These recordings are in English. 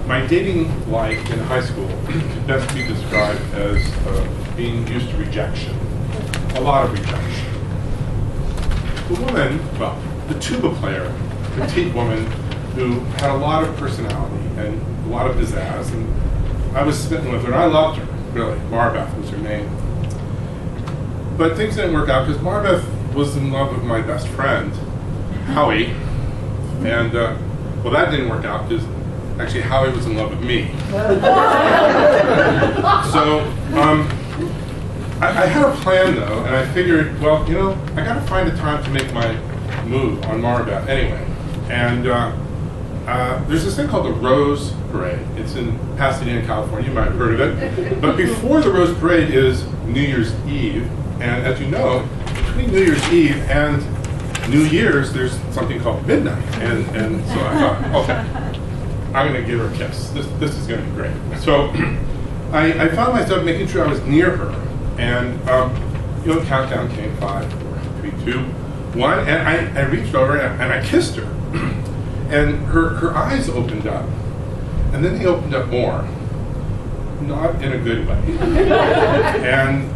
My dating life in high school could best be described as being used to rejection. A lot of rejection. The woman, well, the tuba player, petite woman who had a lot of personality and a lot of pizzazz, and I was smitten with her, and I loved her, really. Marbeth was her name. But things didn't work out because Marbeth was in love with my best friend, Howie, and well, that didn't work out because actually Howie was in love with me. So I had a plan though, and I figured, well, you know, I got to find a time to make my move on Marbeth anyway. And there's this thing called the Rose Parade. It's in Pasadena, California. You might have heard of it. But before the Rose Parade is New Year's Eve, and as you know, between New Year's Eve and New Year's, there's something called midnight. And so I thought, okay, I'm going to give her a kiss. This is going to be great. So I found myself making sure I was near her. And, you know, the countdown came, 5, 4, 3, 2, 1. And I reached over and I kissed her. And her eyes opened up. And then they opened up more. Not in a good way. And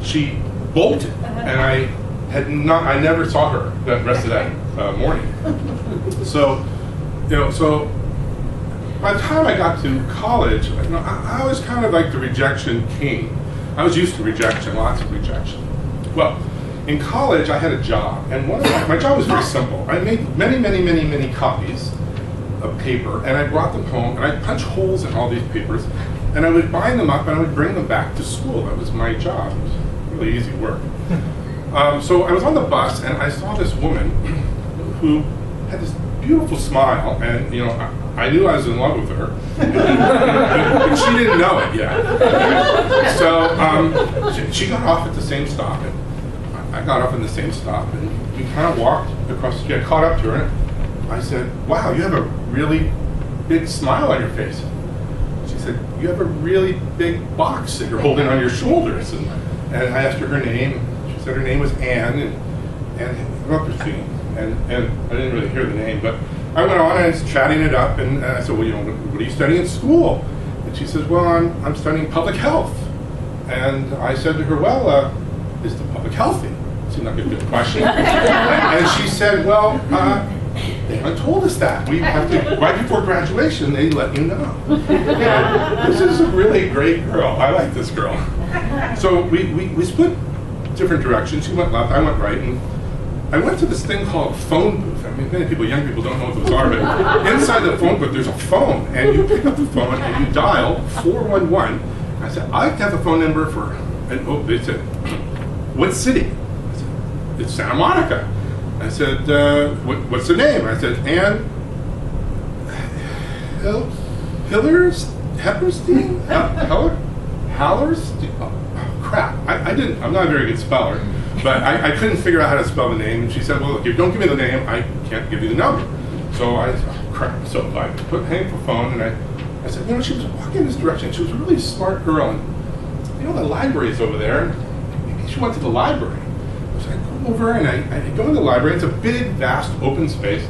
she bolted. And I never saw her the rest of that morning. So, you know, so by the time I got to college, you know, I was kind of like the rejection king. I was used to rejection, lots of rejection. Well, in college, I had a job, and my job was very simple. I made many copies of paper, and I brought them home, and I punched holes in all these papers, and I would bind them up, and I would bring them back to school. That was my job. It was really easy work. So I was on the bus, and I saw this woman who had this beautiful smile, and you know, I knew I was in love with her, but she didn't know it yet. So she got off at the same stop, and I got off in the same stop, and we kind of walked across the street. I caught up to her, and I said, "Wow, you have a really big smile on your face." She said, "You have a really big box that you're holding on your shoulders." And I asked her her name. She said her name was Anne, and I'm up her singing, and I didn't really hear the name, but I went on and I was chatting it up, and I said, "Well, you know, what are you studying in school?" And she says, "Well, I'm studying public health." And I said to her, "Well, is the public healthy?" Seemed like a good question. And she said, "Well, they haven't told us that. We have to, right before graduation, they let you know." This is a really great girl. I like this girl. So we split different directions. She went left, I went right, and I went to this thing called phone booth. I mean, many people, young people don't know what those are, but inside the phone booth, there's a phone, and you pick up the phone and you dial 411. I said, "I'd like to have a phone number for," and oh, they said, "What city?" I said, "It's Santa Monica." I said, "What's the name?" I said, "Ann Hepperstein? Hallerstein? Oh, crap. I'm not a very good speller. But I couldn't figure out how to spell the name, and she said, "Well, if you don't give me the name, I can't give you the number." So I said, "Oh, crap." So I hang up the phone, and I said, "You know, she was walking in this direction. She was a really smart girl, and you know, the library's over there, and maybe she went to the library." So I go over, and I go in the library. It's a big, vast, open space.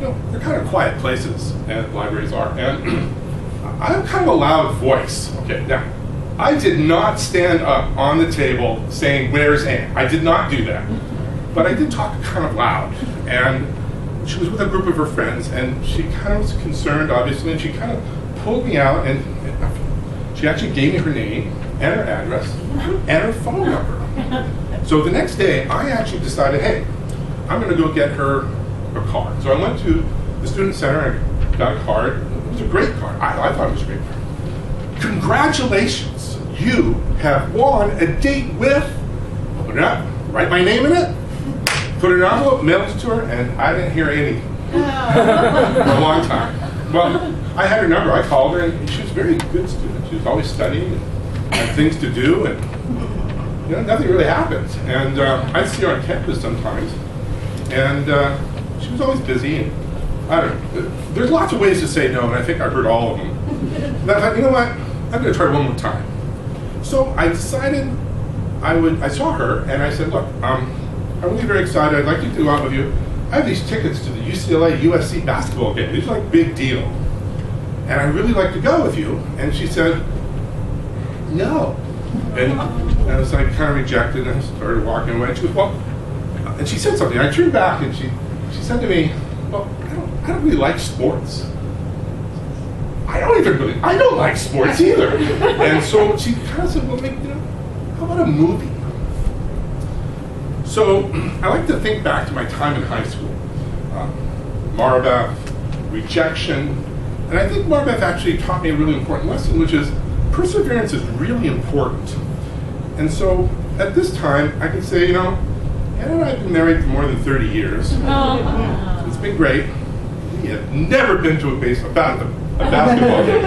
You know, they're kind of quiet places, and libraries are. And I'm kind of a loud voice. Okay, now, I did not stand up on the table saying, "Where's Anne?" I did not do that. But I did talk kind of loud. And she was with a group of her friends, and she kind of was concerned, obviously, and she kind of pulled me out, and she actually gave me her name and her address and her phone number. So the next day, I actually decided, hey, I'm going to go get her a card. So I went to the student center and got a card. It was a great card. I thought it was a great card. "Congratulations, you have won a date with," open it up, write my name in it, put it in an envelope, mailed it to her, and I didn't hear anything for a long time. Well, I had her number, I called her, and she was a very good student. She was always studying and had things to do, and you know, nothing really happened. And I'd see her on campus sometimes, and she was always busy, and I don't know. There's lots of ways to say no, and I think I heard all of them. And I thought, you know what? I'm going to try one more time. So I decided I saw her, and I said, "Look, I'm really very excited. I'd like to go out with you. I have these tickets to the UCLA USC basketball game. These are like big deal." and I really like to go with you. And she said, no. And I was like kind of rejected, and I started walking away. And she goes, well, and she said something. I turned back, and she said to me, well, I don't really like sports. I don't like sports either. And so she kind of said, well, how about a movie? So I like to think back to my time in high school. Marbeth, rejection, and I think Marbeth actually taught me a really important lesson, which is perseverance is really important. And so at this time, I can say, Anna and I have been married for more than 30 years. Oh. It's been great. We have never been to a basketball game.